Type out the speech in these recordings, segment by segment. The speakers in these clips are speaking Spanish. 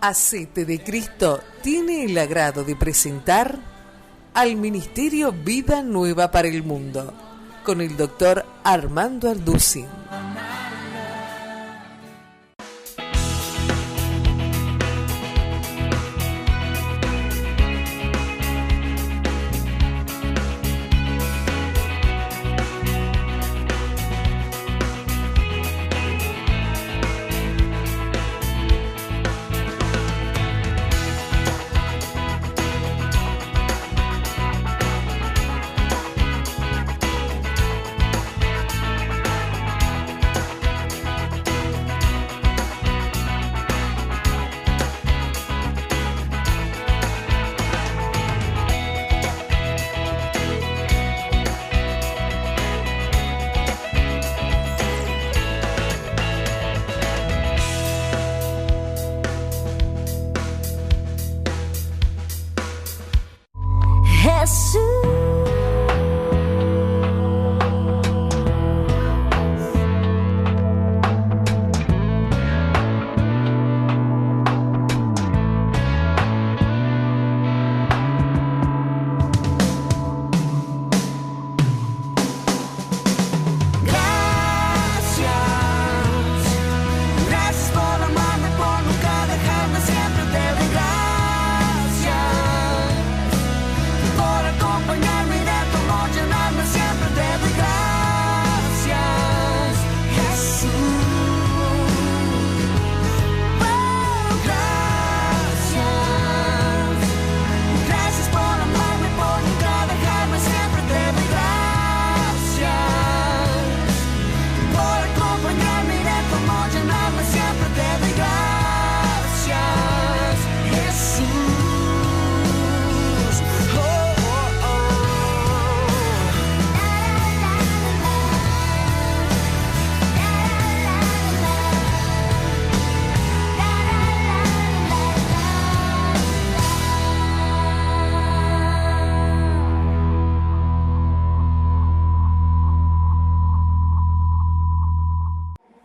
Hacete de Cristo tiene el agrado de presentar al Ministerio Vida Nueva para el Mundo, con el doctor Armando Arducin.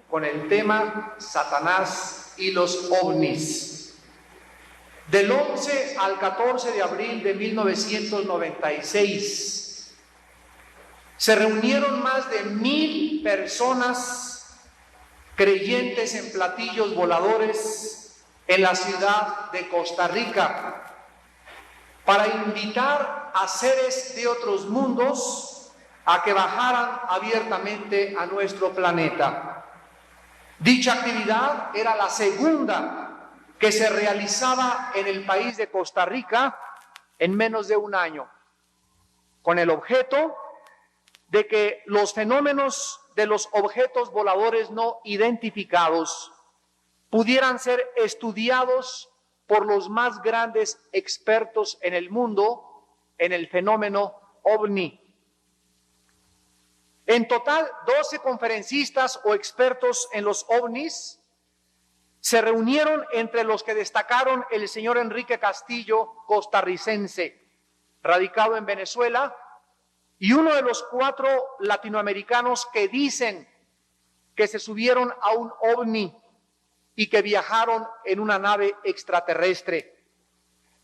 Con el tema Satanás y los ovnis. Del 11 al 14 de abril de 1996 se reunieron más de 1,000 personas creyentes en platillos voladores en la ciudad de Costa Rica para invitar a seres de otros mundos a que bajaran abiertamente a nuestro planeta. Dicha actividad era la segunda que se realizaba en el país de Costa Rica en menos de un año, con el objeto de que los fenómenos de los objetos voladores no identificados pudieran ser estudiados por los más grandes expertos en el mundo en el fenómeno ovni. En total, 12 conferencistas o expertos en los ovnis se reunieron, entre los que destacaron el señor Enrique Castillo, costarricense, radicado en Venezuela, y uno de los 4 latinoamericanos que dicen que se subieron a un ovni y que viajaron en una nave extraterrestre.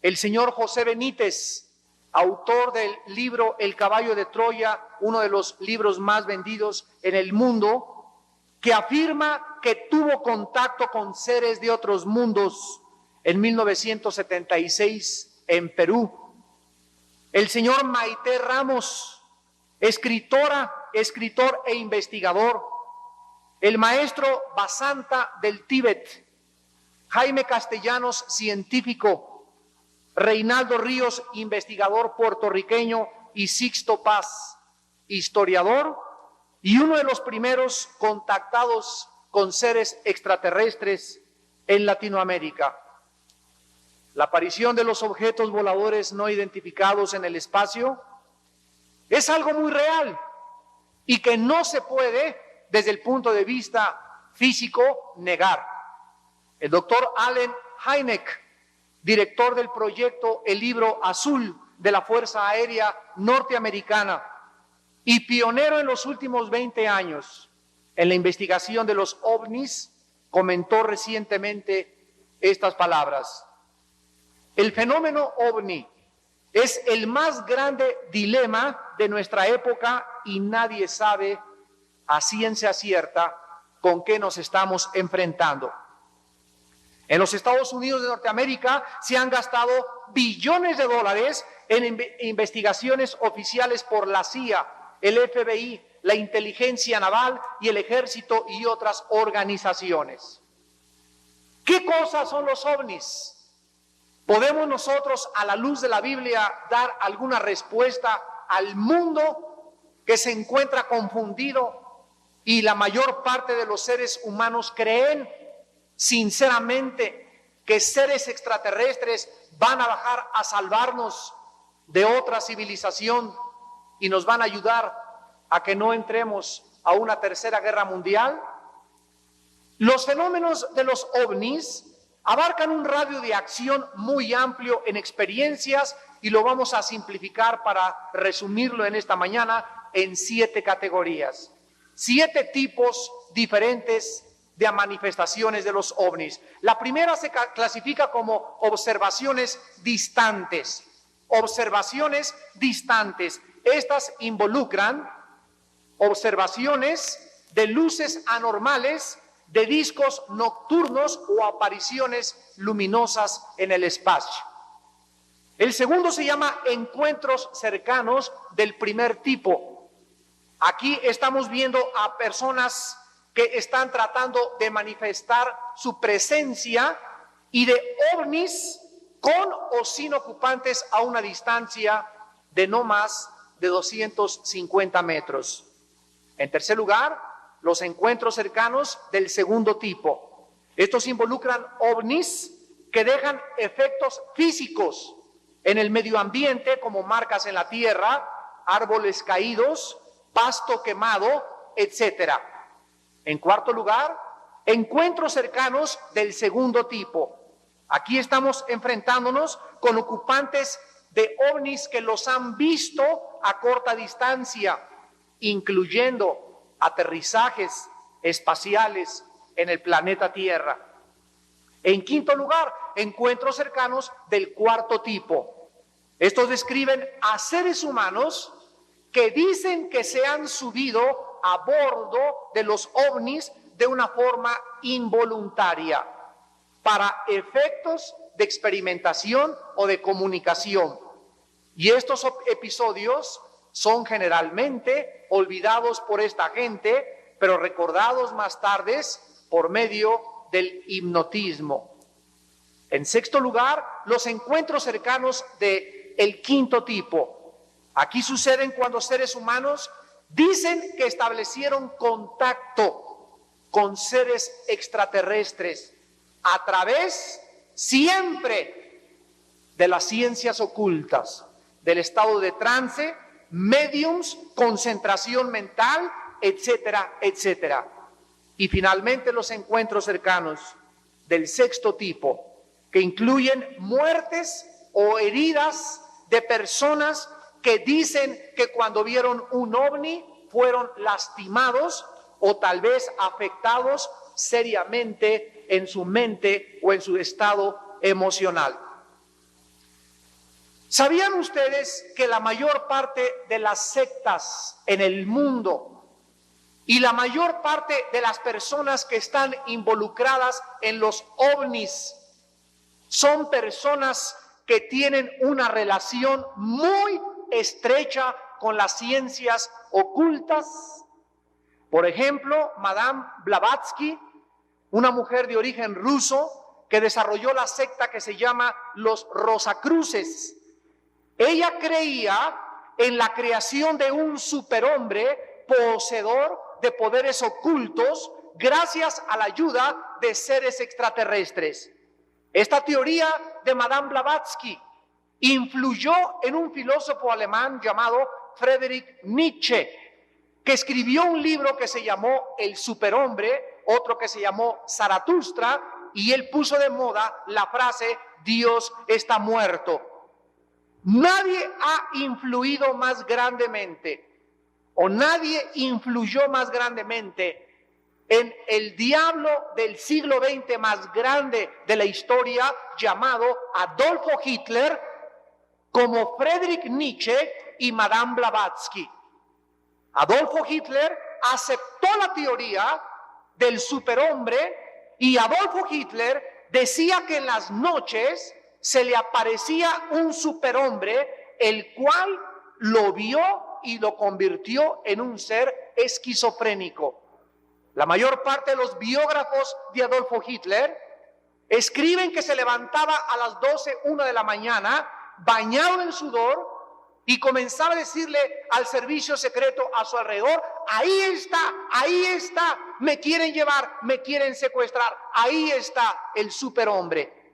El señor José Benítez, autor del libro El caballo de Troya, uno de los libros más vendidos en el mundo, que afirma que tuvo contacto con seres de otros mundos en 1976 en Perú. El señor Maite Ramos, escritor e investigador. El maestro Basanta del Tíbet. Jaime Castellanos, científico. Reinaldo Ríos, investigador puertorriqueño, y Sixto Paz, historiador, y uno de los primeros contactados con seres extraterrestres en Latinoamérica. La aparición de los objetos voladores no identificados en el espacio es algo muy real y que no se puede, desde el punto de vista físico, negar. El doctor Allen Hynek, director del proyecto El Libro Azul de la Fuerza Aérea Norteamericana y pionero en los últimos 20 años en la investigación de los ovnis, comentó recientemente estas palabras. El fenómeno ovni es el más grande dilema de nuestra época y nadie sabe a ciencia cierta con qué nos estamos enfrentando. En los Estados Unidos de Norteamérica se han gastado billones de dólares en investigaciones oficiales por la CIA, el FBI, la inteligencia naval y el ejército y otras organizaciones. ¿Qué cosas son los ovnis? ¿Podemos nosotros, a la luz de la Biblia, dar alguna respuesta al mundo que se encuentra confundido y la mayor parte de los seres humanos creen sinceramente que seres extraterrestres van a bajar a salvarnos de otra civilización y nos van a ayudar a que no entremos a una tercera guerra mundial? Los fenómenos de los ovnis abarcan un radio de acción muy amplio en experiencias y lo vamos a simplificar para resumirlo en esta mañana en 7 categorías, 7 tipos diferentes de manifestaciones de los ovnis. La primera se clasifica como observaciones distantes. Observaciones distantes. Estas involucran observaciones de luces anormales, de discos nocturnos o apariciones luminosas en el espacio. El segundo se llama encuentros cercanos del primer tipo. Aquí estamos viendo a personas que están tratando de manifestar su presencia y de ovnis con o sin ocupantes a una distancia de no más de 250 metros. En tercer lugar, los encuentros cercanos del segundo tipo. Estos involucran ovnis que dejan efectos físicos en el medio ambiente, como marcas en la tierra, árboles caídos, pasto quemado, etcétera. En cuarto lugar, encuentros cercanos del segundo tipo. Aquí estamos enfrentándonos con ocupantes de ovnis que los han visto a corta distancia, incluyendo aterrizajes espaciales en el planeta Tierra. En quinto lugar, encuentros cercanos del cuarto tipo. Estos describen a seres humanos que dicen que se han subido a bordo de los ovnis de una forma involuntaria para efectos de experimentación o de comunicación. Y estos episodios son generalmente olvidados por esta gente, pero recordados más tarde por medio del hipnotismo. En sexto lugar, los encuentros cercanos del quinto tipo. Aquí suceden cuando seres humanos dicen que establecieron contacto con seres extraterrestres a través siempre de las ciencias ocultas, del estado de trance, mediums, concentración mental, etcétera, etcétera. Y finalmente los encuentros cercanos del sexto tipo, que incluyen muertes o heridas de personas que dicen que cuando vieron un ovni fueron lastimados o tal vez afectados seriamente en su mente o en su estado emocional. ¿Sabían ustedes que la mayor parte de las sectas en el mundo y la mayor parte de las personas que están involucradas en los ovnis son personas que tienen una relación muy estrecha con las ciencias ocultas? Por ejemplo, Madame Blavatsky, una mujer de origen ruso que desarrolló la secta que se llama los Rosacruces. Ella creía en la creación de un superhombre poseedor de poderes ocultos gracias a la ayuda de seres extraterrestres. Esta teoría de Madame Blavatsky influyó en un filósofo alemán llamado Friedrich Nietzsche, que escribió un libro que se llamó El superhombre, otro que se llamó Zaratustra, y él puso de moda la frase Dios está muerto. Nadie ha influido más grandemente o nadie influyó más grandemente en el diablo del siglo XX más grande de la historia, llamado Adolfo Hitler, como Friedrich Nietzsche y Madame Blavatsky. Adolfo Hitler aceptó la teoría del superhombre y Adolfo Hitler decía que en las noches se le aparecía un superhombre, el cual lo vio y lo convirtió en un ser esquizofrénico. La mayor parte de los biógrafos de Adolfo Hitler escriben que se levantaba a las 12, 1 de la mañana, bañado en sudor, y comenzaba a decirle al servicio secreto a su alrededor: ahí está, me quieren llevar, me quieren secuestrar, ahí está el superhombre.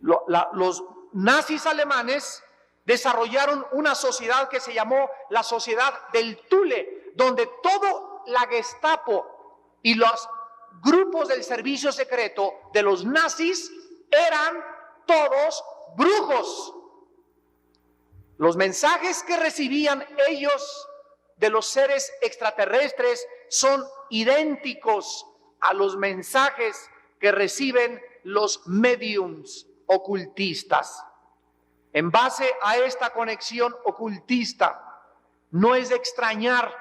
Los nazis alemanes desarrollaron una sociedad que se llamó la sociedad del Thule, donde todo la Gestapo y los grupos del servicio secreto de los nazis eran todos brujos. Los mensajes que recibían ellos de los seres extraterrestres son idénticos a los mensajes que reciben los mediums ocultistas. En base a esta conexión ocultista, no es de extrañar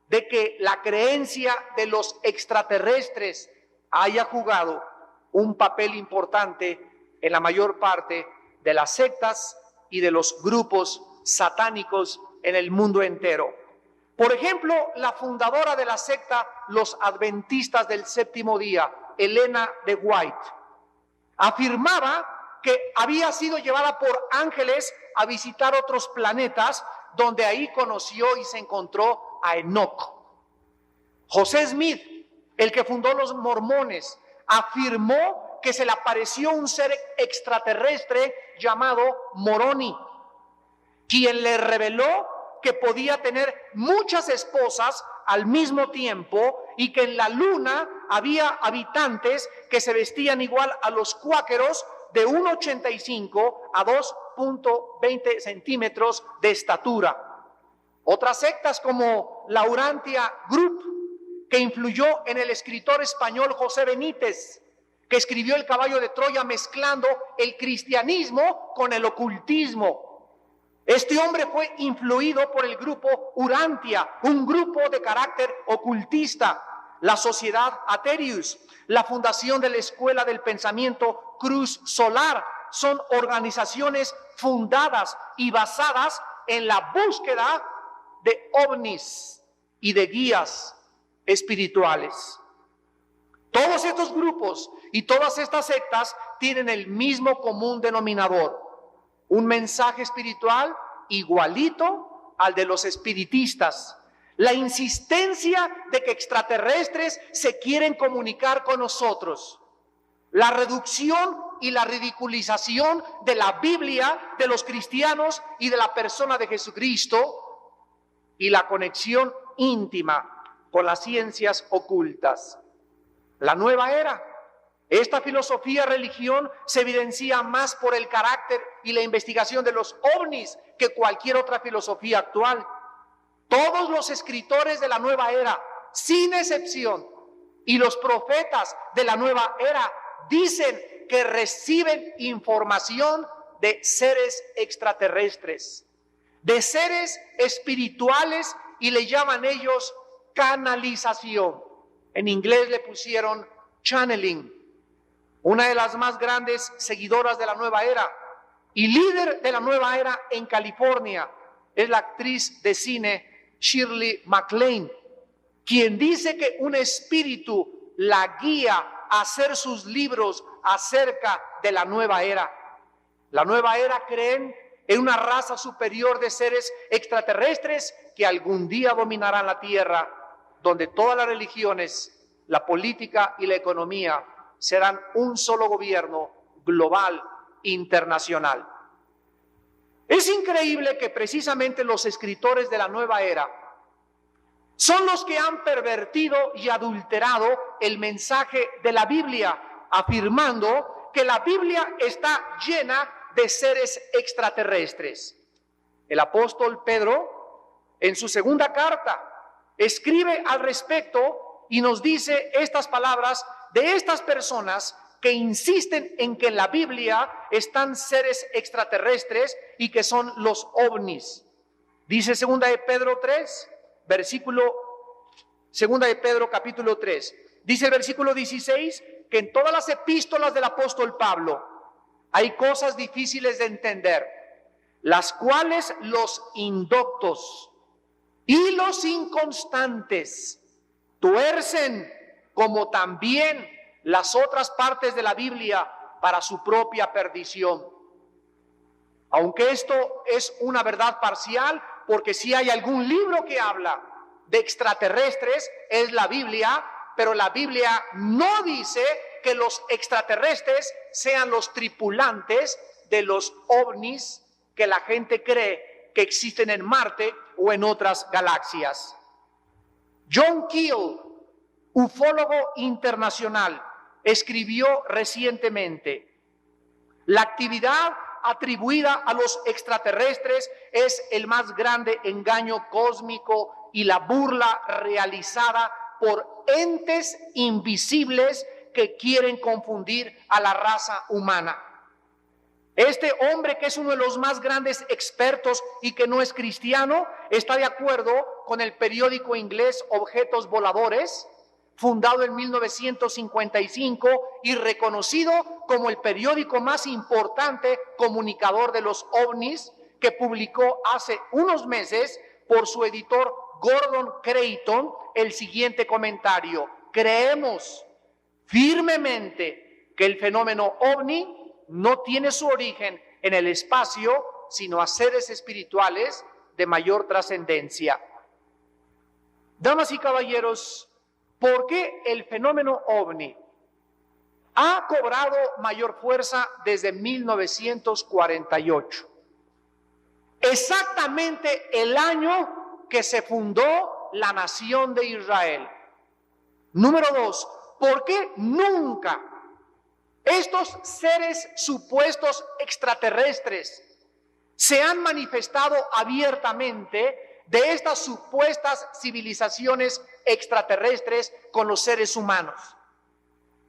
de que la creencia de los extraterrestres haya jugado un papel importante en la mayor parte de las sectas y de los grupos satánicos en el mundo entero. Por ejemplo, la fundadora de la secta Los Adventistas del Séptimo Día, Elena de White, afirmaba que había sido llevada por ángeles a visitar otros planetas, donde ahí conoció y se encontró a Enoch. José Smith, el que fundó los mormones, afirmó que se le apareció un ser extraterrestre llamado Moroni, quien le reveló que podía tener muchas esposas al mismo tiempo y que en la luna había habitantes que se vestían igual a los cuáqueros, de 1,85 a 2,20 centímetros de estatura. Otras sectas como la Urantia Group, que influyó en el escritor español José Benítez, que escribió El caballo de Troya mezclando el cristianismo con el ocultismo. Este hombre fue influido por el grupo Urantia, un grupo de carácter ocultista, la Sociedad Aterius, la fundación de la Escuela del Pensamiento Cruz Solar. Son organizaciones fundadas y basadas en la búsqueda de ovnis y de guías espirituales. Todos estos grupos y todas estas sectas tienen el mismo común denominador: un mensaje espiritual igualito al de los espiritistas. La insistencia de que extraterrestres se quieren comunicar con nosotros. La reducción y la ridiculización de la Biblia, de los cristianos y de la persona de Jesucristo, y la conexión íntima con las ciencias ocultas. La nueva era. Esta filosofía religión se evidencia más por el carácter y la investigación de los ovnis que cualquier otra filosofía actual. Todos los escritores de la nueva era, sin excepción, y los profetas de la nueva era dicen que reciben información de seres extraterrestres, de seres espirituales, y le llaman ellos canalización. En inglés le pusieron channeling. Una de las más grandes seguidoras de la nueva era y líder de la nueva era en California es la actriz de cine Shirley MacLaine, quien dice que un espíritu la guía a hacer sus libros acerca de la nueva era. La nueva era creen en una raza superior de seres extraterrestres que algún día dominarán la tierra, donde todas las religiones, la política y la economía serán un solo gobierno global internacional. Es increíble que precisamente los escritores de la nueva era son los que han pervertido y adulterado el mensaje de la Biblia, afirmando que la Biblia está llena de seres extraterrestres. El apóstol Pedro, en su segunda carta, escribe al respecto y nos dice estas palabras de estas personas que insisten en que en la Biblia están seres extraterrestres y que son los ovnis. Dice segunda de Pedro capítulo 3, dice el versículo 16, que en todas las epístolas del apóstol Pablo hay cosas difíciles de entender, las cuales los indoctos y los inconstantes tuercen, como también las otras partes de la Biblia, para su propia perdición. Aunque esto es una verdad parcial, porque si hay algún libro que habla de extraterrestres es la Biblia, pero la Biblia no dice que los extraterrestres sean los tripulantes de los ovnis que la gente cree que existen en Marte o en otras galaxias. John Keel, ufólogo internacional, escribió recientemente: la actividad atribuida a los extraterrestres es el más grande engaño cósmico y la burla realizada por entes invisibles que quieren confundir a la raza humana. Este hombre, que es uno de los más grandes expertos y que no es cristiano, está de acuerdo con el periódico inglés Objetos Voladores, fundado en 1955 y reconocido como el periódico más importante comunicador de los ovnis, que publicó hace unos meses por su editor Gordon Creighton el siguiente comentario: creemos firmemente que el fenómeno ovni no tiene su origen en el espacio, sino a seres espirituales de mayor trascendencia. Damas y caballeros, ¿por qué el fenómeno ovni ha cobrado mayor fuerza desde 1948? Exactamente el año que se fundó la nación de Israel. Número 2, ¿por qué nunca estos seres supuestos extraterrestres se han manifestado abiertamente de estas supuestas civilizaciones extraterrestres con los seres humanos?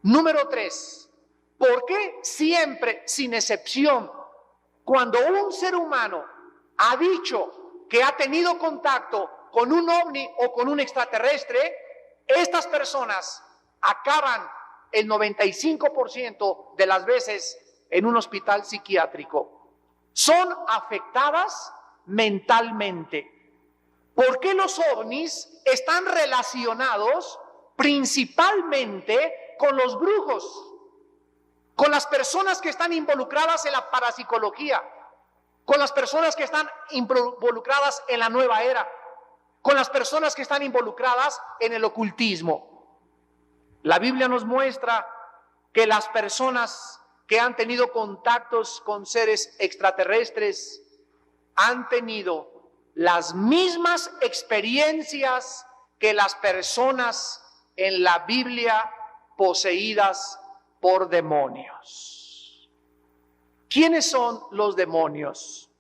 Número 3, ¿por qué siempre, sin excepción, cuando un ser humano ha dicho que ha tenido contacto con un ovni o con un extraterrestre, estas personas acaban el 95% de las veces en un hospital psiquiátrico? Son afectadas mentalmente. ¿Por qué los ovnis están relacionados principalmente con los brujos, con las personas que están involucradas en la parapsicología, con las personas que están involucradas en la nueva era, con las personas que están involucradas en el ocultismo? La Biblia nos muestra que las personas que han tenido contactos con seres extraterrestres han tenido las mismas experiencias que las personas en la Biblia poseídas por demonios. ¿Quiénes son los demonios?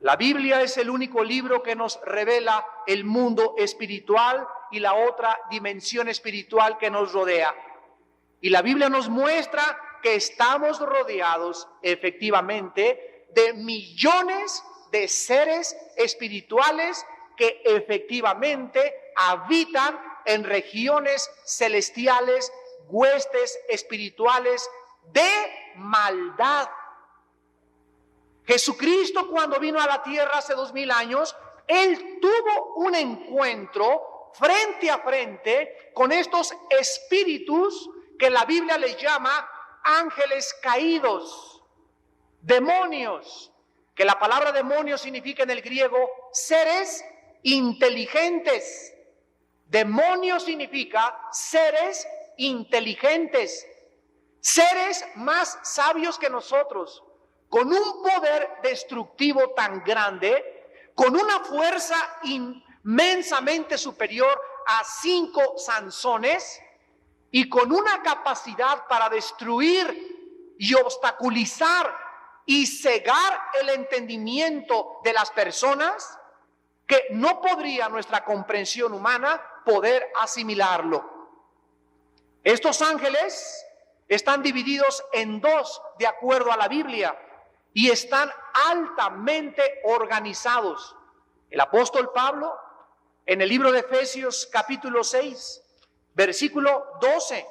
La Biblia es el único libro que nos revela el mundo espiritual y la otra dimensión espiritual que nos rodea. Y la Biblia nos muestra que estamos rodeados efectivamente de millones de seres espirituales que efectivamente habitan en regiones celestiales, huestes espirituales de maldad. Jesucristo, cuando vino a la tierra hace 2000 años, Él tuvo un encuentro frente a frente con estos espíritus que la Biblia les llama ángeles caídos, demonios, que la palabra demonio significa en el griego seres inteligentes. Demonio significa seres inteligentes, seres más sabios que nosotros, con un poder destructivo tan grande, con una fuerza inmensamente superior a 5 Sansones y con una capacidad para destruir y obstaculizar y cegar el entendimiento de las personas que no podría nuestra comprensión humana poder asimilarlo. Estos ángeles están divididos en dos de acuerdo a la Biblia y están altamente organizados. El apóstol Pablo, en el libro de Efesios capítulo 6, versículo 12,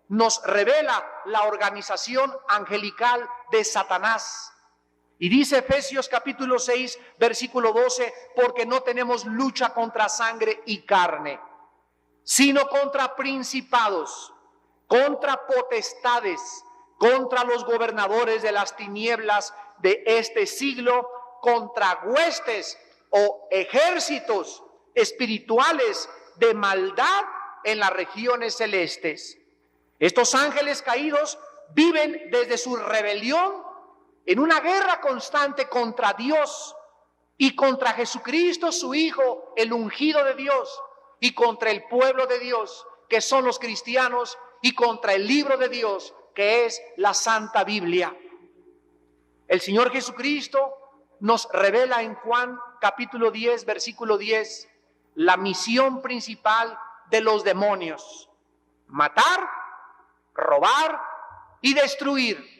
nos revela la organización angelical de Satanás. Y dice Efesios capítulo 6, versículo 12, porque no tenemos lucha contra sangre y carne, sino contra principados, contra potestades, contra los gobernadores de las tinieblas de este siglo, contra huestes o ejércitos espirituales de maldad en las regiones celestes. Estos ángeles caídos viven desde su rebelión en una guerra constante contra Dios y contra Jesucristo, su Hijo, el ungido de Dios, y contra el pueblo de Dios, que son los cristianos, y contra el libro de Dios, que es la Santa Biblia. El Señor Jesucristo nos revela en Juan capítulo 10, versículo 10, la misión principal de los demonios: matar, robar y destruir.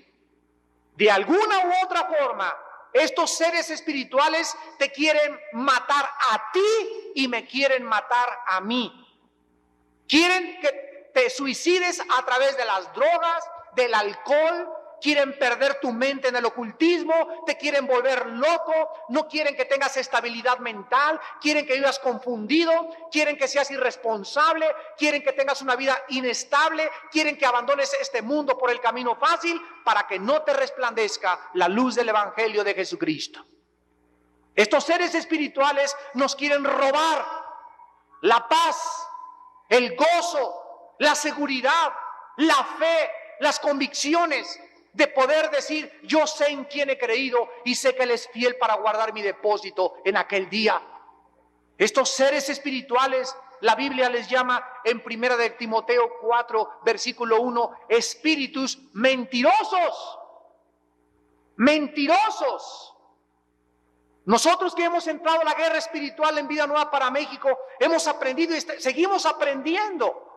De alguna u otra forma, estos seres espirituales te quieren matar a ti y me quieren matar a mí. Quieren que te suicides a través de las drogas, del alcohol. Quieren perder tu mente en el ocultismo, te quieren volver loco, no quieren que tengas estabilidad mental, quieren que vivas confundido, quieren que seas irresponsable, quieren que tengas una vida inestable, quieren que abandones este mundo por el camino fácil para que no te resplandezca la luz del Evangelio de Jesucristo. Estos seres espirituales nos quieren robar la paz, el gozo, la seguridad, la fe, las convicciones de poder decir: yo sé en quién he creído y sé que Él es fiel para guardar mi depósito en aquel día. Estos seres espirituales, la Biblia les llama en 1 de Timoteo 4, versículo 1, espíritus mentirosos. Mentirosos. Nosotros que hemos entrado a la guerra espiritual en Vida Nueva para México, hemos aprendido y seguimos aprendiendo.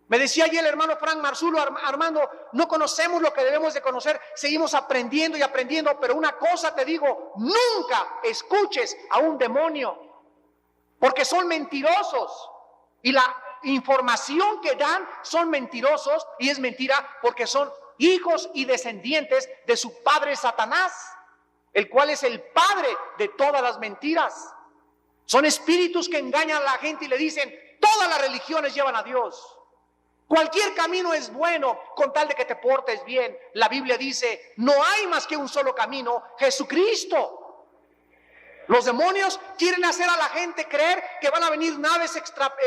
Me decía ayer el hermano Frank Marzulo: Armando, no conocemos lo que debemos de conocer, seguimos aprendiendo y aprendiendo, pero una cosa te digo: nunca escuches a un demonio, porque son mentirosos, y la información que dan son mentirosos, y es mentira porque son hijos y descendientes de su padre Satanás, el cual es el padre de todas las mentiras. Son espíritus que engañan a la gente y le dicen: todas las religiones llevan a Dios. Cualquier camino es bueno con tal de que te portes bien. La Biblia dice: no hay más que un solo camino, Jesucristo. Los demonios quieren hacer a la gente creer que van a venir naves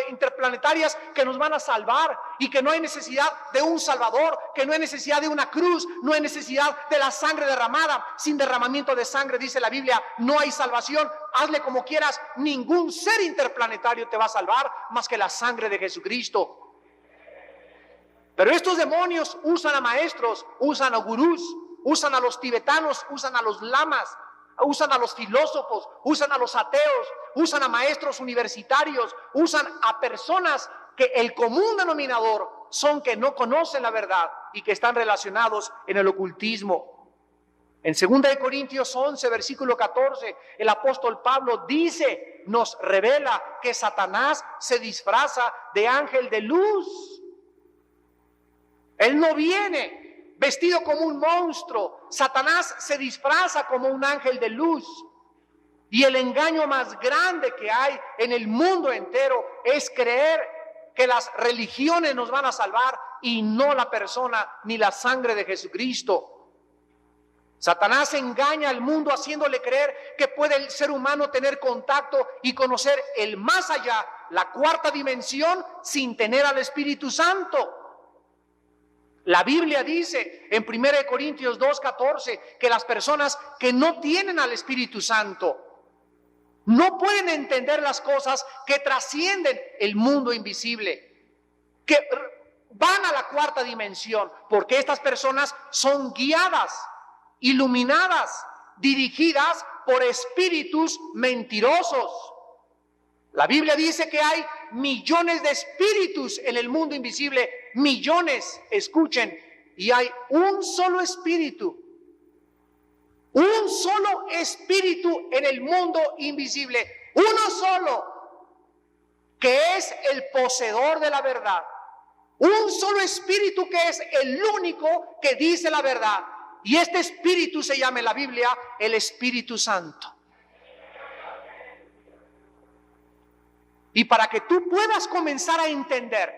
interplanetarias que nos van a salvar, y que no hay necesidad de un Salvador, que no hay necesidad de una cruz, no hay necesidad de la sangre derramada. Sin derramamiento de sangre, dice la Biblia, no hay salvación. Hazle como quieras, ningún ser interplanetario te va a salvar más que la sangre de Jesucristo. Pero estos demonios usan a maestros, usan a gurús, usan a los tibetanos, usan a los lamas, usan a los filósofos, usan a los ateos, usan a maestros universitarios, usan a personas que el común denominador son que no conocen la verdad y que están relacionados en el ocultismo. En 2 Corintios 11, versículo 14, el apóstol Pablo dice, nos revela que Satanás se disfraza de ángel de luz. Él no viene vestido como un monstruo. Satanás se disfraza como un ángel de luz. Y el engaño más grande que hay en el mundo entero es creer que las religiones nos van a salvar y no la persona ni la sangre de Jesucristo. Satanás engaña al mundo haciéndole creer que puede el ser humano tener contacto y conocer el más allá, la cuarta dimensión, sin tener al Espíritu Santo. La Biblia dice en 1 Corintios 2:14 que las personas que no tienen al Espíritu Santo no pueden entender las cosas que trascienden el mundo invisible, que van a la cuarta dimensión, porque estas personas son guiadas, iluminadas, dirigidas por espíritus mentirosos. La Biblia dice que hay millones de espíritus en el mundo invisible, millones, escuchen, y hay un solo espíritu en el mundo invisible, uno solo, que es el poseedor de la verdad. Un solo espíritu que es el único que dice la verdad. Y este espíritu se llama en la Biblia el Espíritu Santo. Y para que tú puedas comenzar a entender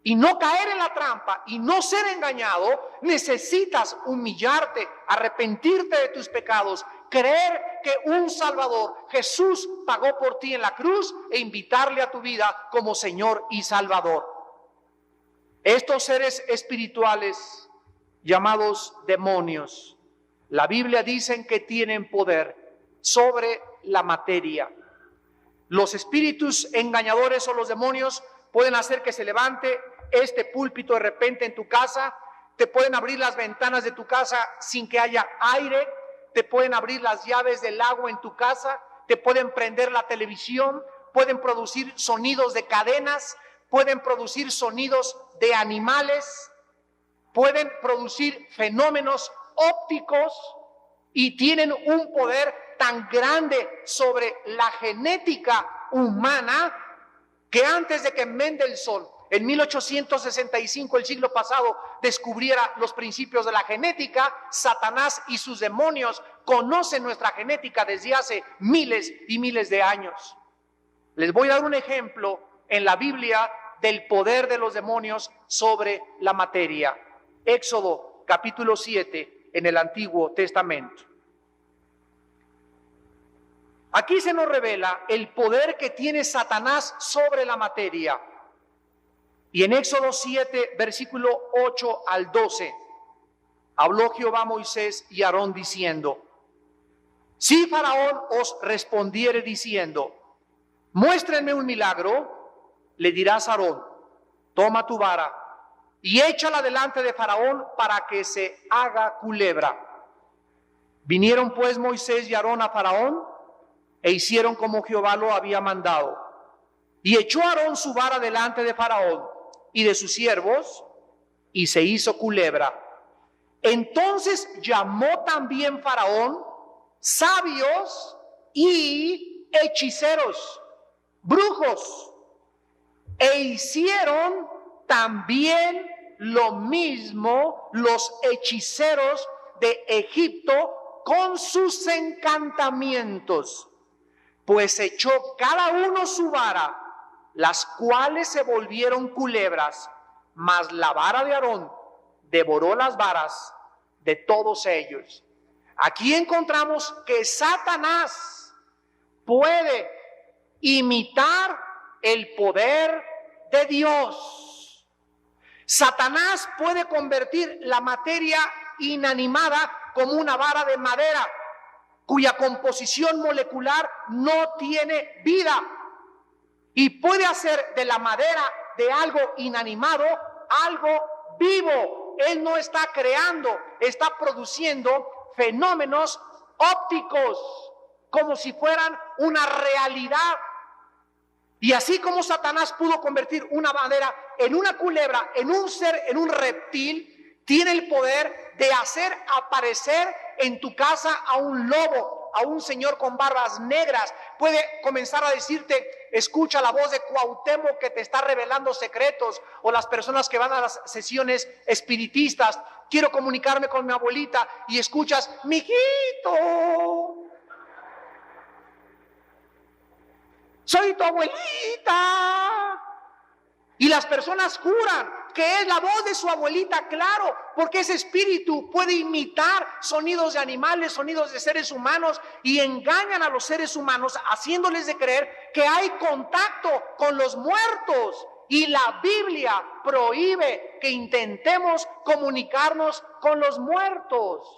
y no caer en la trampa y no ser engañado, necesitas humillarte, arrepentirte de tus pecados, creer que un Salvador, Jesús, pagó por ti en la cruz e invitarle a tu vida como Señor y Salvador. Estos seres espirituales llamados demonios, la Biblia dice que tienen poder sobre la materia. Los espíritus engañadores o los demonios pueden hacer que se levante este púlpito de repente en tu casa, te pueden abrir las ventanas de tu casa sin que haya aire, te pueden abrir las llaves del agua en tu casa, te pueden prender la televisión, pueden producir sonidos de cadenas, pueden producir sonidos de animales, pueden producir fenómenos ópticos y tienen un poder tan grande sobre la genética humana que antes de que Mendelssohn en 1865, el siglo pasado, descubriera los principios de la genética, Satanás y sus demonios conocen nuestra genética desde hace miles y miles de años. Les voy a dar un ejemplo en la Biblia del poder de los demonios sobre la materia. Éxodo capítulo 7 en el Antiguo Testamento. Aquí se nos revela el poder que tiene Satanás sobre la materia. Y en Éxodo 7, versículo 8 al 12, habló Jehová a Moisés y a Aarón diciendo: si Faraón os respondiere diciendo, muéstrenme un milagro, le dirás a Aarón, toma tu vara y échala delante de Faraón para que se haga culebra. Vinieron pues Moisés y Aarón a Faraón e hicieron como Jehová lo había mandado. Y echó Aarón su vara delante de Faraón y de sus siervos, y se hizo culebra. Entonces llamó también Faraón sabios y hechiceros, brujos, e hicieron también lo mismo los hechiceros de Egipto con sus encantamientos, pues echó cada uno su vara, las cuales se volvieron culebras, mas la vara de Aarón devoró las varas de todos ellos. Aquí encontramos que Satanás puede imitar el poder de Dios. Satanás puede convertir la materia inanimada como una vara de madera, cuya composición molecular no tiene vida, y puede hacer de la madera, de algo inanimado, algo vivo. Él no está creando, está produciendo fenómenos ópticos como si fueran una realidad. Y así como Satanás pudo convertir una madera en una culebra, en un ser, en un reptil, tiene el poder de hacer aparecer en tu casa a un lobo, a un señor con barbas negras. Puede comenzar a decirte, escucha la voz de Cuauhtémoc que te está revelando secretos, o las personas que van a las sesiones espiritistas. Quiero comunicarme con mi abuelita y escuchas, mijito, soy tu abuelita. Y las personas juran que es la voz de su abuelita, claro, porque ese espíritu puede imitar sonidos de animales, sonidos de seres humanos, y engañan a los seres humanos haciéndoles de creer que hay contacto con los muertos. Y la Biblia prohíbe que intentemos comunicarnos con los muertos.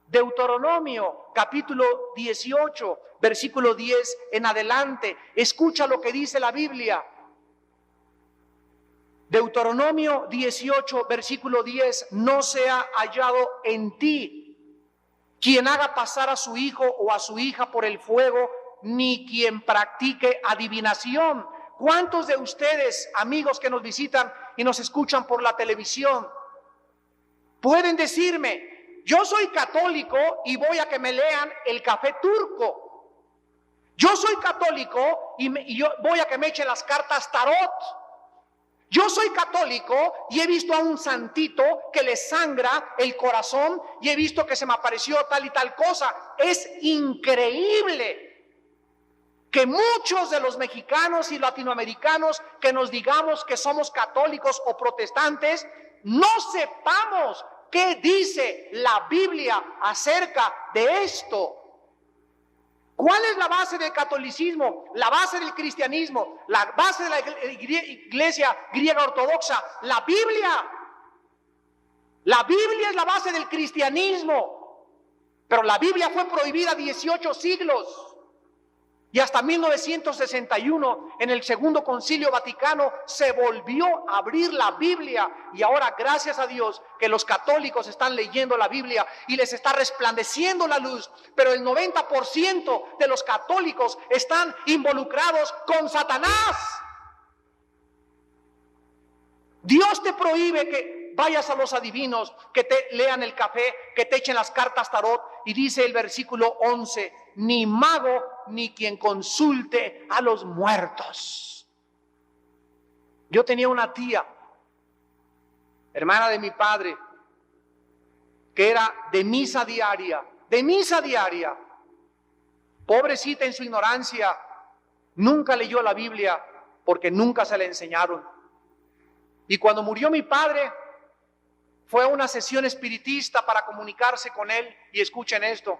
Deuteronomio capítulo 18, versículo 10 en adelante. Escucha lo que dice la Biblia. Deuteronomio 18, versículo 10, no sea hallado en ti quien haga pasar a su hijo o a su hija por el fuego, ni quien practique adivinación, ¿Cuántos de ustedes, amigos que nos visitan y nos escuchan por la televisión, pueden decirme, yo soy católico y voy a que me lean el Café Turco? Yo soy católico y yo voy a que me echen las cartas tarot. Yo soy católico y he visto a un santito que le sangra el corazón y he visto que se me apareció tal y tal cosa. Es increíble que muchos de los mexicanos y latinoamericanos que nos digamos que somos católicos o protestantes, no sepamos qué dice la Biblia acerca de esto. ¿Cuál es la base del catolicismo? La base del cristianismo, la base de la iglesia griega ortodoxa, la Biblia. La Biblia es la base del cristianismo, pero la Biblia fue prohibida 18 siglos. Y hasta 1961, en el Segundo Concilio Vaticano, se volvió a abrir la Biblia. Y ahora, gracias a Dios, que los católicos están leyendo la Biblia y les está resplandeciendo la luz. Pero el 90% de los católicos están involucrados con Satanás. Dios te prohíbe que vayas a los adivinos, que te lean el café, que te echen las cartas tarot. Y dice el versículo 11, ni mago ni quien consulte a los muertos. Yo tenía una tía, hermana de mi padre, que era de misa diaria. Pobrecita en su ignorancia, nunca leyó la Biblia porque nunca se la enseñaron. Y cuando murió mi padre, fue a una sesión espiritista para comunicarse con él. Y escuchen esto.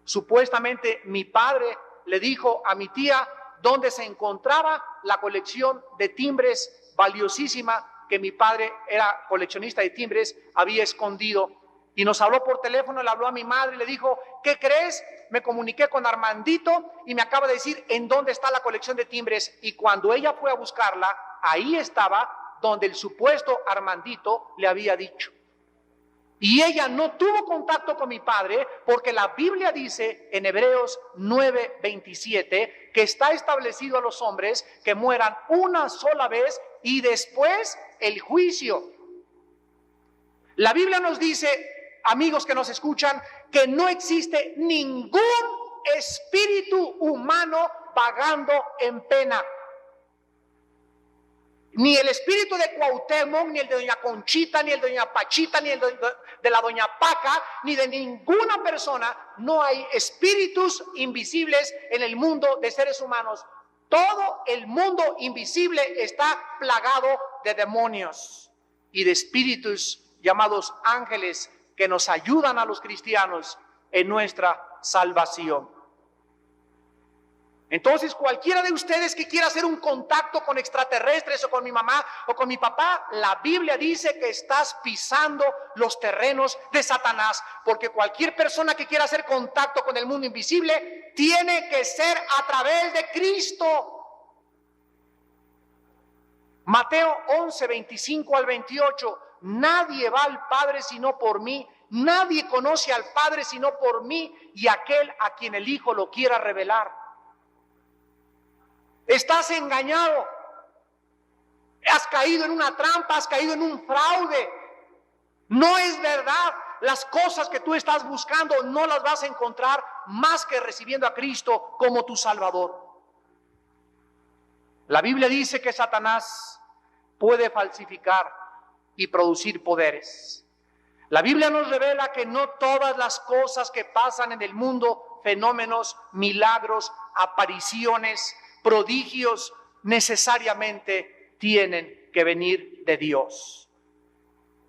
Supuestamente mi padre le dijo a mi tía dónde se encontraba la colección de timbres valiosísima que mi padre, era coleccionista de timbres, había escondido. Y nos habló por teléfono, le habló a mi madre y le dijo, ¿qué crees? Me comuniqué con Armandito y me acaba de decir en dónde está la colección de timbres. Y cuando ella fue a buscarla, ahí estaba donde el supuesto Armandito le había dicho. Y ella no tuvo contacto con mi padre porque la Biblia dice en Hebreos 9:27 que está establecido a los hombres que mueran una sola vez y después el juicio. La Biblia nos dice, amigos que nos escuchan, que no existe ningún espíritu humano vagando en pena. Ni el espíritu de Cuauhtémoc, ni el de doña Conchita, ni el de doña Pachita, ni el de la doña Paca, ni de ninguna persona. No hay espíritus invisibles en el mundo de seres humanos. Todo el mundo invisible está plagado de demonios y de espíritus llamados ángeles que nos ayudan a los cristianos en nuestra salvación. Entonces, cualquiera de ustedes que quiera hacer un contacto con extraterrestres o con mi mamá o con mi papá, la Biblia dice que estás pisando los terrenos de Satanás, porque cualquier persona que quiera hacer contacto con el mundo invisible tiene que ser a través de Cristo. Mateo 11:25 al 28, nadie va al Padre sino por mí, nadie conoce al Padre sino por mí y aquel a quien el Hijo lo quiera revelar. Estás engañado, has caído en una trampa, has caído en un fraude. No es verdad, las cosas que tú estás buscando no las vas a encontrar más que recibiendo a Cristo como tu Salvador. La Biblia dice que Satanás puede falsificar y producir poderes. La Biblia nos revela que no todas las cosas que pasan en el mundo, fenómenos, milagros, apariciones, prodigios, necesariamente tienen que venir de Dios.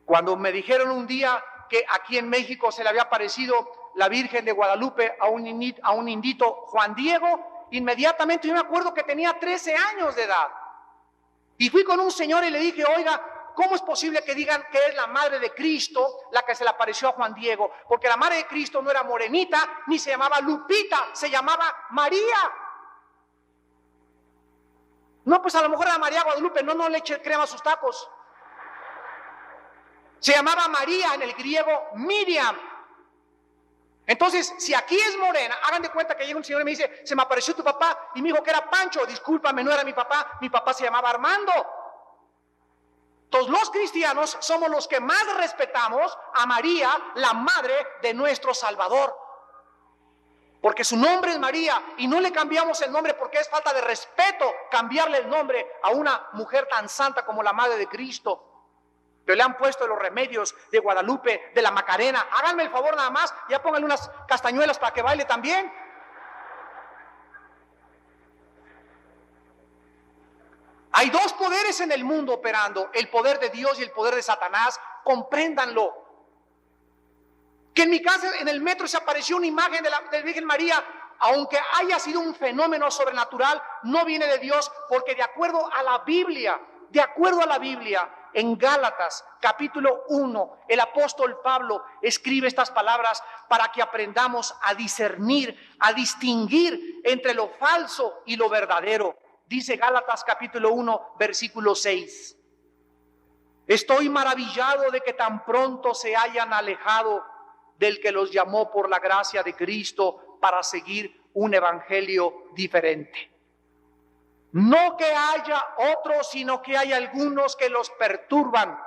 Cuando me dijeron un día que aquí en México se le había aparecido la Virgen de Guadalupe a un indito Juan Diego, inmediatamente yo me acuerdo que tenía 13 años de edad. Y fui con un señor y le dije, oiga, ¿cómo es posible que digan que es la madre de Cristo la que se le apareció a Juan Diego? Porque la madre de Cristo no era morenita, ni se llamaba Lupita, se llamaba María. No, pues a lo mejor era María Guadalupe, no le eche crema a sus tacos. Se llamaba María, en el griego Miriam. Entonces, si aquí es morena, hagan de cuenta que llega un señor y me dice, se me apareció tu papá y me dijo que era Pancho. Discúlpame, no era mi papá se llamaba Armando. Todos los cristianos somos los que más respetamos a María, la madre de nuestro Salvador. Porque su nombre es María y no le cambiamos el nombre porque es falta de respeto cambiarle el nombre a una mujer tan santa como la madre de Cristo. Pero le han puesto los remedios de Guadalupe, de la Macarena. Háganme el favor nada más, ya pónganle unas castañuelas para que baile también. Hay dos poderes en el mundo operando, el poder de Dios y el poder de Satanás. Compréndanlo. Que en mi casa, en el metro, se apareció una imagen de Virgen María, aunque haya sido un fenómeno sobrenatural, no viene de Dios, porque de acuerdo a la Biblia, en Gálatas capítulo 1, el apóstol Pablo escribe estas palabras para que aprendamos a discernir, a distinguir entre lo falso y lo verdadero. Dice Gálatas capítulo 1, versículo 6. Estoy maravillado de que tan pronto se hayan alejado del que los llamó por la gracia de Cristo para seguir un evangelio diferente. No que haya otros, sino que hay algunos que los perturban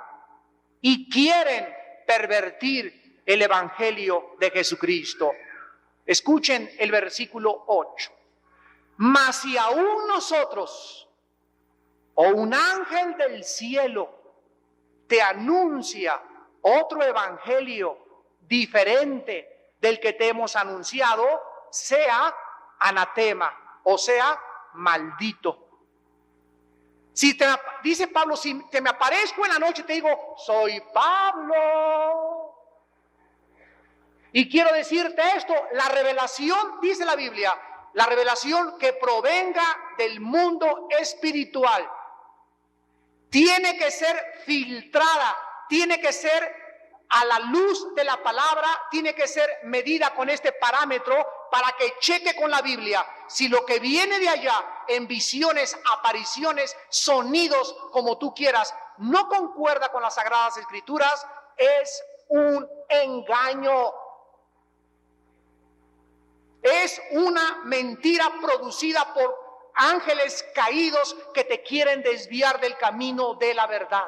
y quieren pervertir el evangelio de Jesucristo. Escuchen el versículo 8. Mas si aún nosotros o un ángel del cielo te anuncia otro evangelio diferente del que te hemos anunciado, sea anatema, o sea maldito. Dice Pablo, si te me aparezco en la noche y te digo, soy Pablo, y quiero decirte esto, la revelación, dice la Biblia, la revelación que provenga del mundo espiritual tiene que ser filtrada, tiene que ser a la luz de la palabra, tiene que ser medida con este parámetro para que cheque con la Biblia si lo que viene de allá en visiones, apariciones, sonidos, como tú quieras, no concuerda con las Sagradas Escrituras, es un engaño. Es una mentira producida por ángeles caídos que te quieren desviar del camino de la verdad.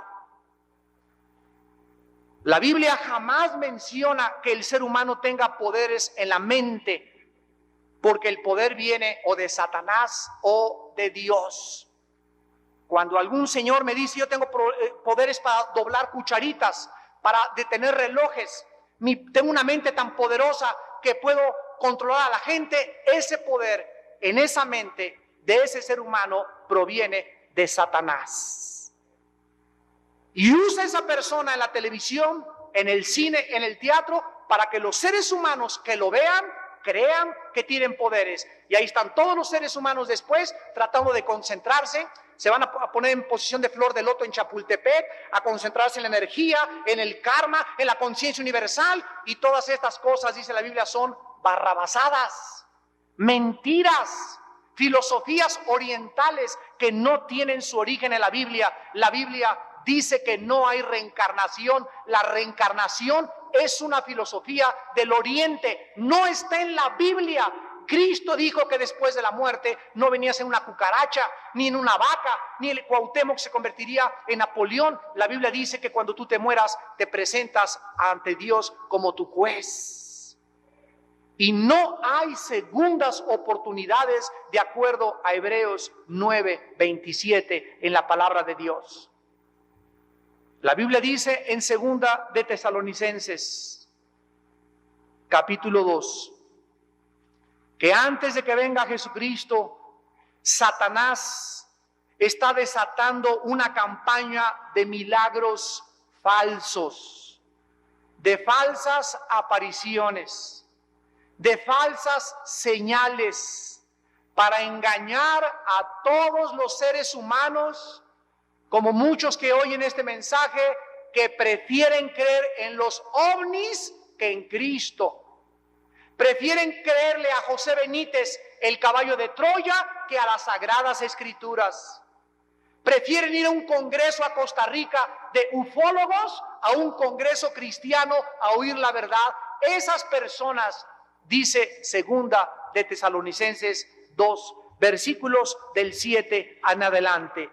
La Biblia jamás menciona que el ser humano tenga poderes en la mente, porque el poder viene o de Satanás o de Dios. Cuando algún señor me dice, yo tengo poderes para doblar cucharitas, para detener relojes, tengo una mente tan poderosa que puedo controlar a la gente, ese poder en esa mente de ese ser humano proviene de Satanás. Y usa esa persona en la televisión, en el cine, en el teatro, para que los seres humanos que lo vean, crean que tienen poderes. Y ahí están todos los seres humanos después tratando de concentrarse. Se van a poner en posición de flor de loto en Chapultepec, a concentrarse en la energía, en el karma, en la conciencia universal. Y todas estas cosas, dice la Biblia, son barrabasadas, mentiras, filosofías orientales que no tienen su origen en la Biblia. La Biblia dice que no hay reencarnación. La reencarnación es una filosofía del Oriente, no está en la Biblia. Cristo dijo que después de la muerte no venía a ser una cucaracha, ni en una vaca, ni el Cuauhtémoc se convertiría en Napoleón. La Biblia dice que cuando tú te mueras te presentas ante Dios como tu juez. Y no hay segundas oportunidades de acuerdo a Hebreos 9:27 en la palabra de Dios. La Biblia dice en 2 de Tesalonicenses, capítulo 2, que antes de que venga Jesucristo, Satanás está desatando una campaña de milagros falsos, de falsas apariciones, de falsas señales, para engañar a todos los seres humanos, como muchos que oyen este mensaje, que prefieren creer en los ovnis que en Cristo. Prefieren creerle a José Benítez, el caballo de Troya, que a las Sagradas Escrituras. Prefieren ir a un congreso a Costa Rica de ufólogos, a un congreso cristiano a oír la verdad. Esas personas Dice segunda de Tesalonicenses 2, versículos del 7 en adelante.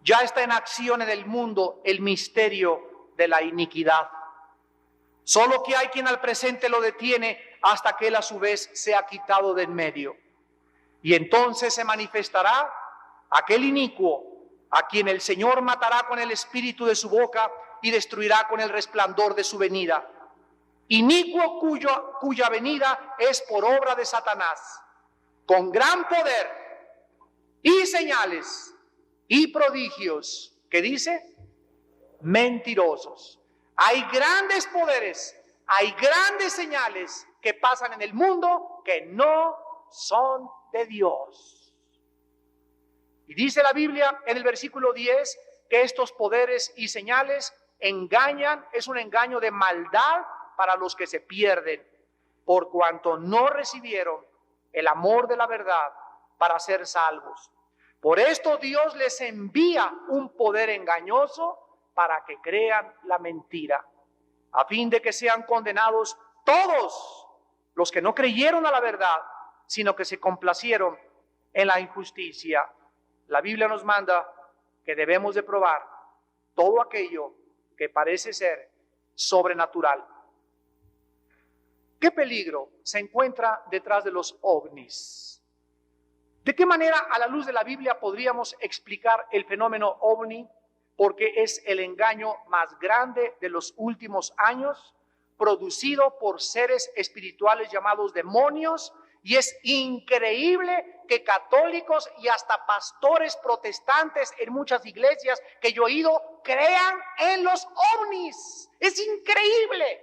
Ya está en acción en el mundo el misterio de la iniquidad. Solo que hay quien al presente lo detiene hasta que él a su vez sea quitado de en medio. Y entonces se manifestará aquel inicuo a quien el Señor matará con el espíritu de su boca y destruirá con el resplandor de su venida. Inicuo cuya venida es por obra de Satanás, con gran poder y señales y prodigios, ¿qué dice? Mentirosos. Hay grandes poderes, hay grandes señales que pasan en el mundo que no son de Dios. Y dice la Biblia en el versículo 10 que estos poderes y señales engañan, es un engaño de maldad para los que se pierden, por cuanto no recibieron el amor de la verdad para ser salvos. Por esto Dios les envía un poder engañoso para que crean la mentira, a fin de que sean condenados todos los que no creyeron a la verdad, sino que se complacieron en la injusticia. La Biblia nos manda que debemos de probar todo aquello que parece ser sobrenatural. ¿Qué peligro se encuentra detrás de los ovnis? ¿De qué manera a la luz de la Biblia podríamos explicar el fenómeno ovni? Porque es el engaño más grande de los últimos años, producido por seres espirituales llamados demonios, y es increíble que católicos y hasta pastores protestantes en muchas iglesias que yo he ido crean en los ovnis. Es increíble.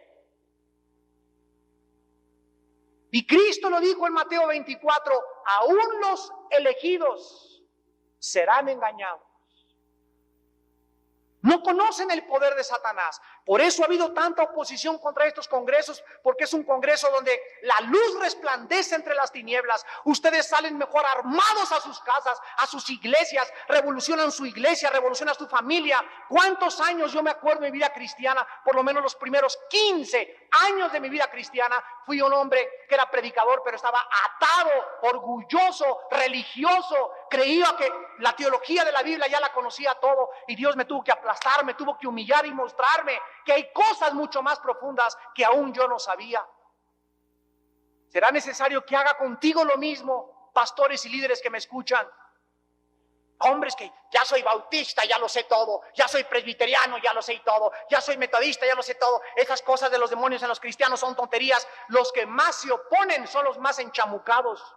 Y Cristo lo dijo en Mateo 24, aún los elegidos serán engañados. No conocen el poder de Satanás. Por eso ha habido tanta oposición contra estos congresos, porque es un congreso donde la luz resplandece entre las tinieblas. Ustedes salen mejor armados a sus casas, a sus iglesias, revolucionan su iglesia, revolucionan su familia. ¿Cuántos años yo me acuerdo de mi vida cristiana? Por lo menos los primeros 15 años de mi vida cristiana, fui un hombre que era predicador, pero estaba atado, orgulloso, religioso. Creía que la teología de la Biblia ya la conocía todo, y Dios me tuvo que aplastar, me tuvo que humillar y mostrarme que hay cosas mucho más profundas que aún yo no sabía. ¿Será necesario que haga contigo lo mismo, pastores y líderes que me escuchan? Hombres que ya soy bautista, ya lo sé todo, ya soy presbiteriano, ya lo sé todo, ya soy metodista, ya lo sé todo. Esas cosas de los demonios en los cristianos son tonterías. Los que más se oponen son los más enchamucados.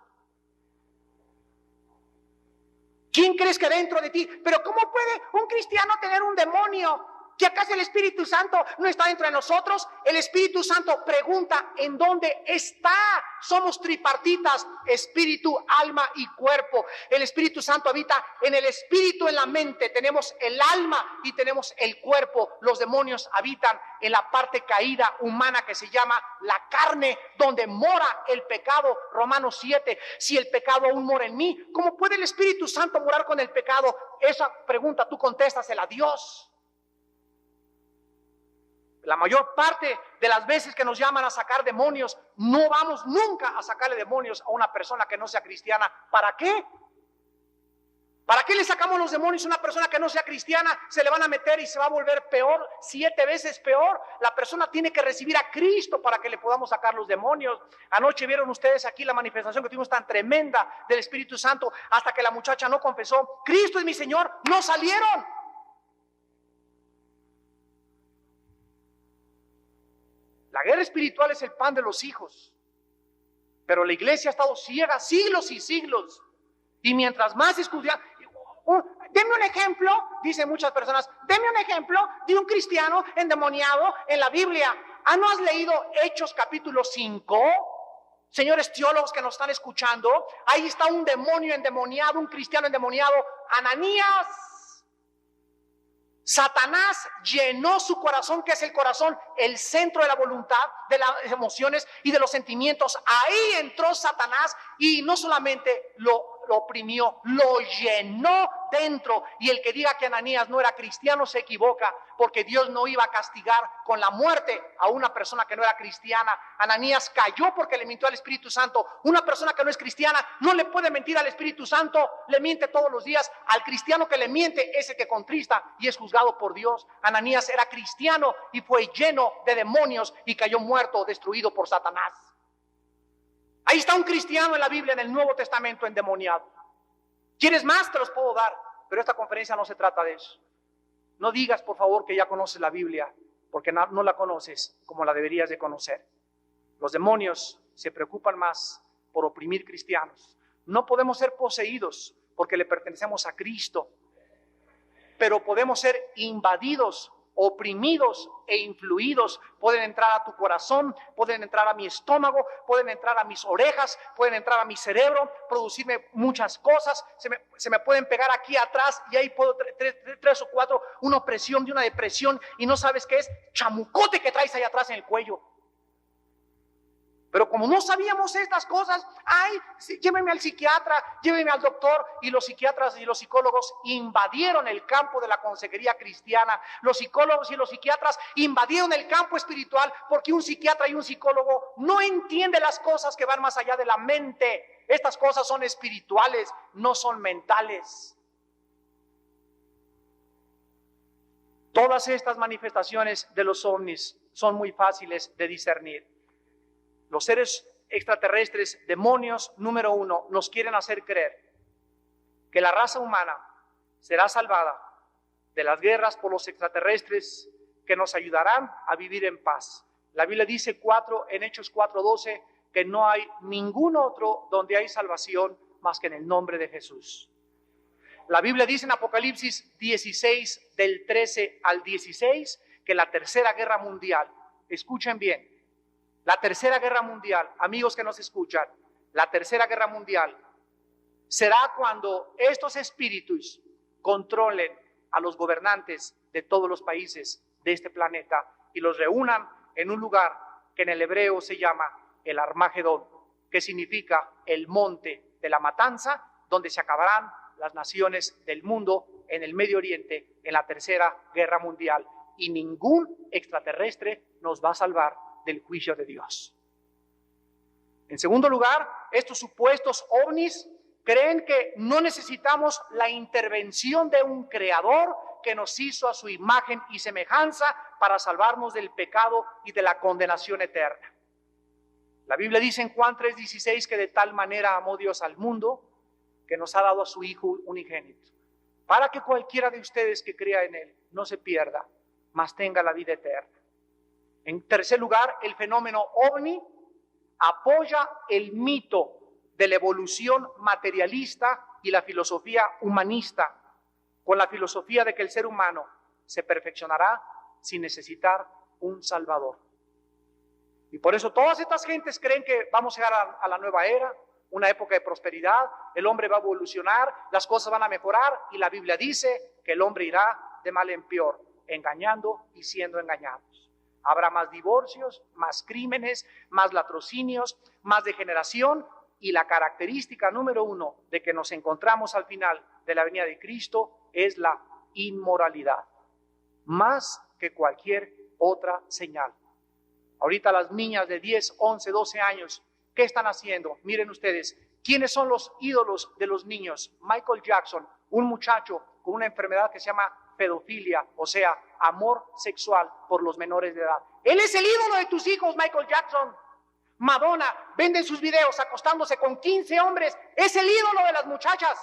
¿Quién crees que dentro de ti? Pero ¿cómo puede un cristiano tener un demonio? ¿Que acaso el Espíritu Santo no está dentro de nosotros? El Espíritu Santo pregunta ¿en dónde está? Somos tripartitas, espíritu, alma y cuerpo. El Espíritu Santo habita en el espíritu, en la mente. Tenemos el alma y tenemos el cuerpo. Los demonios habitan en la parte caída humana que se llama la carne, donde mora el pecado. Romanos 7. Si el pecado aún mora en mí, ¿cómo puede el Espíritu Santo morar con el pecado? Esa pregunta tú contéstasela a Dios. La mayor parte de las veces que nos llaman a sacar demonios, no vamos nunca a sacarle demonios a una persona que no sea cristiana. ¿Para qué? ¿Para qué le sacamos los demonios a una persona que no sea cristiana? Se le van a meter y se va a volver peor, 7 veces peor. La persona tiene que recibir a Cristo para que le podamos sacar los demonios. Anoche vieron ustedes aquí la manifestación que tuvimos tan tremenda del Espíritu Santo, hasta que la muchacha no confesó, Cristo es mi Señor, no salieron. La guerra espiritual es el pan de los hijos, pero la iglesia ha estado ciega siglos y siglos, y mientras más escucha, denme un ejemplo, dicen muchas personas, denme un ejemplo de un cristiano endemoniado en la Biblia. ¿No has leído Hechos capítulo 5? Señores teólogos que nos están escuchando, ahí está un demonio endemoniado, un cristiano endemoniado, Ananías. Satanás llenó su corazón, que es el corazón, el centro de la voluntad, de las emociones y de los sentimientos. Ahí entró Satanás y no solamente lo oprimió, lo llenó dentro. Y el que diga que Ananías no era cristiano se equivoca, porque Dios no iba a castigar con la muerte a una persona que no era cristiana. Ananías cayó porque le mintió al Espíritu Santo. Una persona que no es cristiana no le puede mentir al Espíritu Santo, le miente todos los días. Al cristiano que le miente es el que contrista y es juzgado por Dios. Ananías era cristiano y fue lleno de demonios y cayó muerto, destruido por Satanás. Ahí está un cristiano en la Biblia, en el Nuevo Testamento, endemoniado. ¿Quieres más? Te los puedo dar, pero esta conferencia no se trata de eso. No digas, por favor, que ya conoces la Biblia, porque no la conoces como la deberías de conocer. Los demonios se preocupan más por oprimir cristianos. No podemos ser poseídos porque le pertenecemos a Cristo, pero podemos ser invadidos, oprimidos e influidos. Pueden entrar a tu corazón, pueden entrar a mi estómago, pueden entrar a mis orejas, pueden entrar a mi cerebro, producirme muchas cosas. Se me pueden pegar aquí atrás y ahí puedo tres o cuatro, una opresión de una depresión y no sabes qué es, chamucote que traes ahí atrás en el cuello. Pero como no sabíamos estas cosas, ay, llévenme al psiquiatra, llévenme al doctor. Y los psiquiatras y los psicólogos invadieron el campo de la consejería cristiana. Los psicólogos y los psiquiatras invadieron el campo espiritual, porque un psiquiatra y un psicólogo no entienden las cosas que van más allá de la mente. Estas cosas son espirituales, no son mentales. Todas estas manifestaciones de los ovnis son muy fáciles de discernir. Los seres extraterrestres, demonios, número uno, nos quieren hacer creer que la raza humana será salvada de las guerras por los extraterrestres que nos ayudarán a vivir en paz. La Biblia dice en Hechos 4:12 que no hay ningún otro donde hay salvación más que en el nombre de Jesús. La Biblia dice en Apocalipsis 16, del 13 al 16, que la tercera guerra mundial, escuchen bien, la tercera guerra mundial, amigos que nos escuchan, la tercera guerra mundial será cuando estos espíritus controlen a los gobernantes de todos los países de este planeta y los reúnan en un lugar que en el hebreo se llama el Armagedón, que significa el monte de la matanza, donde se acabarán las naciones del mundo en el Medio Oriente en la tercera guerra mundial. Y ningún extraterrestre nos va a salvar del juicio de Dios. En segundo lugar, estos supuestos ovnis creen que no necesitamos la intervención de un creador que nos hizo a su imagen y semejanza para salvarnos del pecado y de la condenación eterna. La Biblia dice en Juan 3:16 que de tal manera amó Dios al mundo que nos ha dado a su Hijo unigénito, para que cualquiera de ustedes que crea en Él no se pierda, mas tenga la vida eterna. En tercer lugar, el fenómeno ovni apoya el mito de la evolución materialista y la filosofía humanista, con la filosofía de que el ser humano se perfeccionará sin necesitar un salvador. Y por eso todas estas gentes creen que vamos a llegar a la nueva era, una época de prosperidad, el hombre va a evolucionar, las cosas van a mejorar, y la Biblia dice que el hombre irá de mal en peor, engañando y siendo engañados. Habrá más divorcios, más crímenes, más latrocinios, más degeneración, y la característica número uno de que nos encontramos al final de la venida de Cristo es la inmoralidad, más que cualquier otra señal. Ahorita las niñas de 10, 11, 12 años, ¿qué están haciendo? Miren ustedes, ¿quiénes son los ídolos de los niños? Michael Jackson, un muchacho con una enfermedad que se llama pedofilia, o sea, amor sexual por los menores de edad. Él es el ídolo de tus hijos, Michael Jackson. Madonna vende sus videos acostándose con 15 hombres, es el ídolo de las muchachas.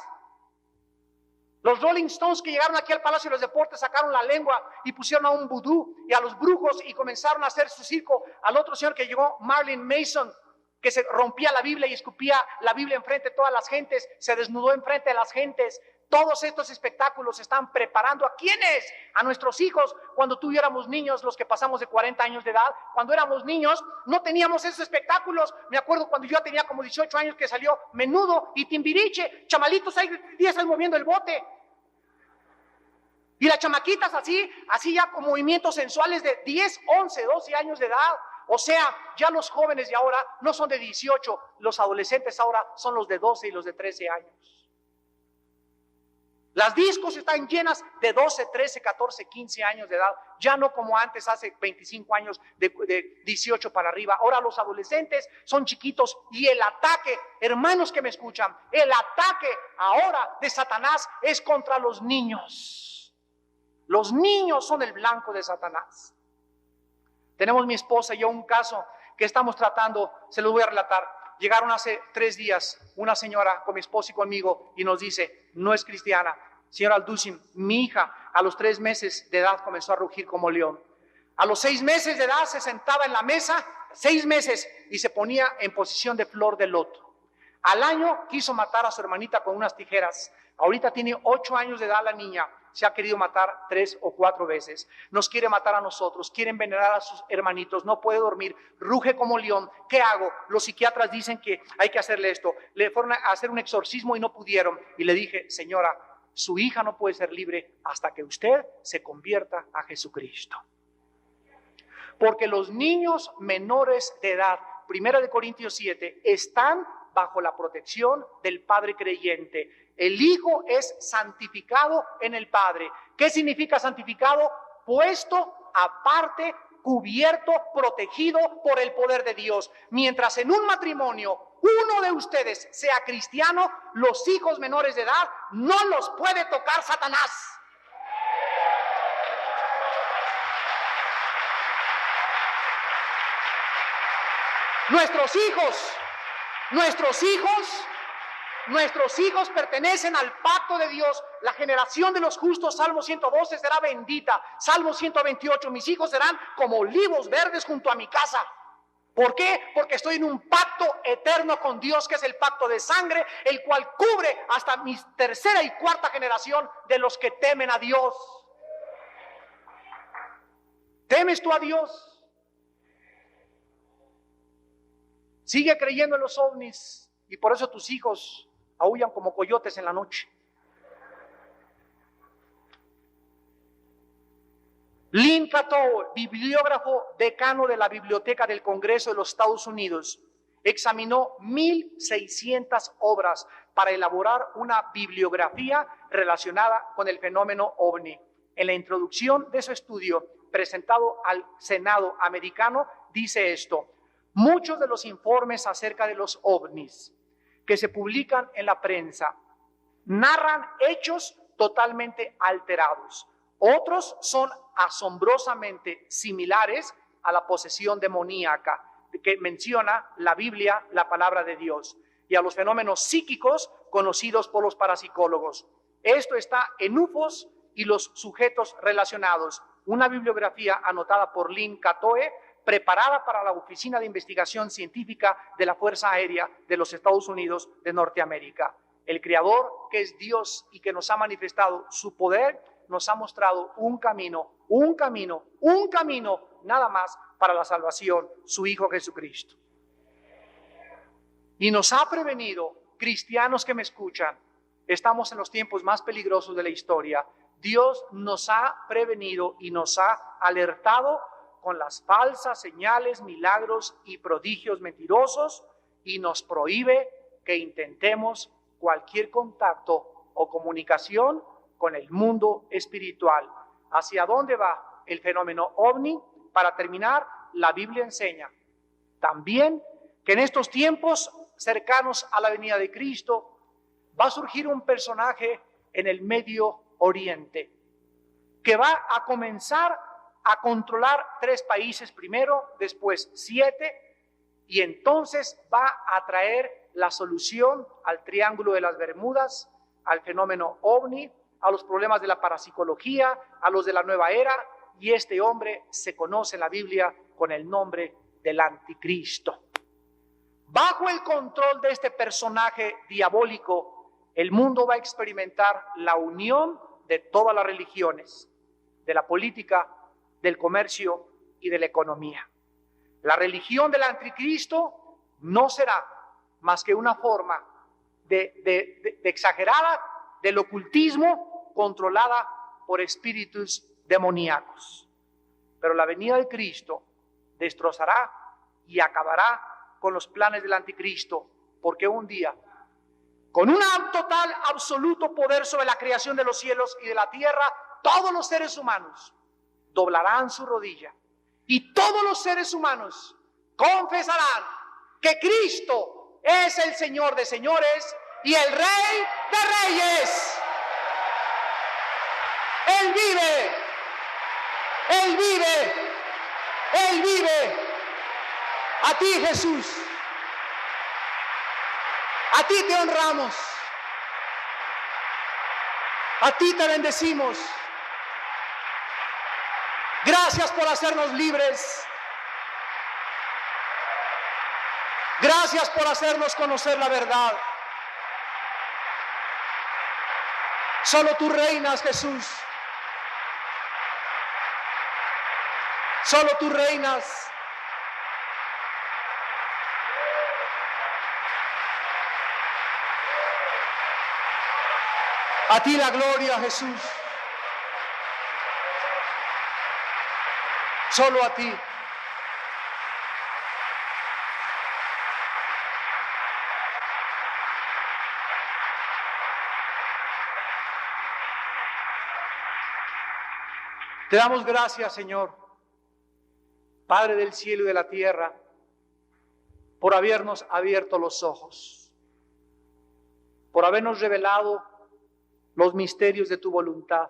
Los Rolling Stones que llegaron aquí al Palacio de los Deportes sacaron la lengua y pusieron a un vudú y a los brujos y comenzaron a hacer su circo. Al otro señor que llegó, Marilyn Manson, que se rompía la Biblia y escupía la Biblia enfrente de todas las gentes, se desnudó enfrente de las gentes. Todos estos espectáculos están preparando ¿a quiénes? A nuestros hijos. Cuando tú y yo éramos niños, los que pasamos de 40 años de edad, cuando éramos niños, no teníamos esos espectáculos. Me acuerdo cuando yo tenía como 18 años que salió Menudo y Timbiriche, chamalitos ahí 10 años moviendo el bote. Y las chamaquitas así ya con movimientos sensuales de 10, 11, 12 años de edad. O sea, ya los jóvenes de ahora no son de 18, los adolescentes ahora son los de 12 y los de 13 años. Las discos están llenas de 12, 13, 14, 15 años de edad, ya no como antes, hace 25 años, de 18 para arriba. Ahora los adolescentes son chiquitos y el ataque, hermanos que me escuchan, el ataque ahora de Satanás es contra los niños. Los niños son el blanco de Satanás. Tenemos mi esposa y yo un caso que estamos tratando, se los voy a relatar. Llegaron hace 3 días una señora con mi esposo y conmigo y nos dice, no es cristiana, señora Alducin, mi hija a los 3 meses de edad comenzó a rugir como león. A los 6 meses de edad se sentaba en la mesa, 6 meses, y se ponía en posición de flor de loto. Al año quiso matar a su hermanita con unas tijeras. Ahorita tiene 8 años de edad la niña. Se ha querido matar 3 o 4 veces. Nos quiere matar a nosotros, quiere envenenar a sus hermanitos, no puede dormir, ruge como león. ¿Qué hago? Los psiquiatras dicen que hay que hacerle esto. Le fueron a hacer un exorcismo y no pudieron. Y le dije, señora, su hija no puede ser libre hasta que usted se convierta a Jesucristo. Porque los niños menores de edad, 1 Corintios 7, están bajo la protección del Padre creyente. El Hijo es santificado en el Padre. ¿Qué significa santificado? Puesto aparte, cubierto, protegido por el poder de Dios. Mientras en un matrimonio uno de ustedes sea cristiano, los hijos menores de edad no los puede tocar Satanás. Nuestros hijos pertenecen al pacto de Dios. La generación de los justos, Salmo 112, será bendita. Salmo 128, mis hijos serán como olivos verdes junto a mi casa. ¿Por qué? Porque estoy en un pacto eterno con Dios, que es el pacto de sangre, el cual cubre hasta mi 3ª y 4ª generación de los que temen a Dios. ¿Temes tú a Dios? Sigue creyendo en los ovnis y por eso tus hijos aúllan como coyotes en la noche. Lynn Cato, bibliógrafo decano de la Biblioteca del Congreso de los Estados Unidos, examinó 1,600 obras para elaborar una bibliografía relacionada con el fenómeno ovni. En la introducción de su estudio, presentado al Senado americano, dice esto: muchos de los informes acerca de los ovnis que se publican en la prensa narran hechos totalmente alterados. Otros son asombrosamente similares a la posesión demoníaca que menciona la Biblia, la palabra de Dios, y a los fenómenos psíquicos conocidos por los parapsicólogos. Esto está en UFOs y los sujetos relacionados, una bibliografía anotada por Lynn Catoe, preparada para la Oficina de Investigación Científica de la Fuerza Aérea de los Estados Unidos de Norteamérica. El Creador, que es Dios y que nos ha manifestado su poder, nos ha mostrado un camino nada más para la salvación, su Hijo Jesucristo. Y nos ha prevenido, cristianos que me escuchan, estamos en los tiempos más peligrosos de la historia. Dios nos ha prevenido y nos ha alertado con las falsas señales, milagros y prodigios mentirosos, y nos prohíbe que intentemos cualquier contacto o comunicación con el mundo espiritual. ¿Hacia dónde va el fenómeno ovni? Para terminar, la Biblia enseña también que en estos tiempos cercanos a la venida de Cristo va a surgir un personaje en el Medio Oriente que va a comenzar a controlar 3 países primero, después 7, y entonces va a traer la solución al Triángulo de las Bermudas, al fenómeno ovni, a los problemas de la parapsicología, a los de la nueva era, y este hombre se conoce en la Biblia con el nombre del Anticristo. Bajo el control de este personaje diabólico, el mundo va a experimentar la unión de todas las religiones, de la política, del comercio y de la economía. La religión del Anticristo no será más que una forma de exagerada del ocultismo controlada por espíritus demoníacos. Pero la venida de Cristo, destrozará y acabará con los planes del anticristo, porque un día, con un total, absoluto poder sobre la creación de los cielos y de la tierra, todos los seres humanos doblarán su rodilla y todos los seres humanos confesarán que Cristo es el Señor de señores y el Rey de reyes. Él vive, Él vive, Él vive. A ti, Jesús, a ti te honramos, a ti te bendecimos. Gracias por hacernos libres. Gracias por hacernos conocer la verdad. Solo tú reinas, Jesús. Solo tú reinas. A ti la gloria, Jesús. Solo a ti. Te damos gracias, Señor, Padre del cielo y de la tierra, por habernos abierto los ojos, por habernos revelado los misterios de tu voluntad.